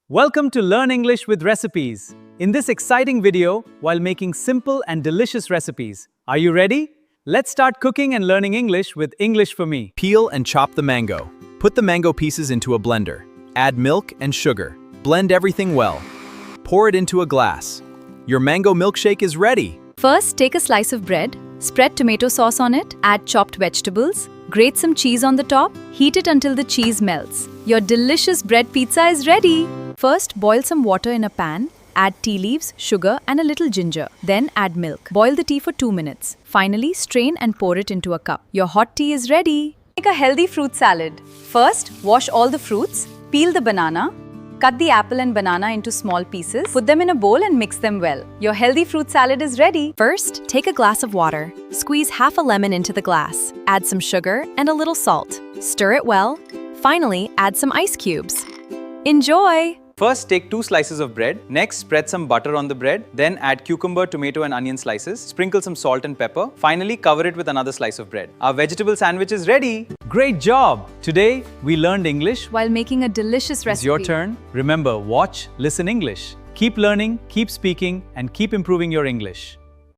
Welcome to Learn English with Recipes. In this exciting video, while making simple and delicious recipes, are you ready? Let's start cooking and learning English with English for Me. Peel and chop the mango. Put the mango pieces into a blender. Add milk and sugar. Blend everything well. Pour it into a glass. Your mango milkshake is ready. First, take a slice of bread, spread tomato sauce on it, add chopped vegetables, grate some cheese on the top, heat it until the cheese melts. Your delicious bread pizza is ready. First, boil some water in a pan. Add tea leaves, sugar, and a little ginger. Then add milk. Boil the tea for 2 minutes. Finally, strain and pour it into a cup. Your hot tea is ready. Make a healthy fruit salad. First, wash all the fruits. Peel the banana. Cut the apple and banana into small pieces. Put them in a bowl and mix them well. Your healthy fruit salad is ready. First, take a glass of water. Squeeze half a lemon into the glass. Add some sugar and a little salt. Stir it well. Finally, add some ice cubes. Enjoy! First, take 2 slices of bread. Next, spread some butter on the bread. Then add cucumber, tomato, and onion slices. Sprinkle some salt and pepper. Finally, cover it with another slice of bread. Our vegetable sandwich is ready. Great job! Today, we learned English While making a delicious recipe. It's your turn. Remember, watch, listen English. Keep learning, keep speaking, and keep improving your English.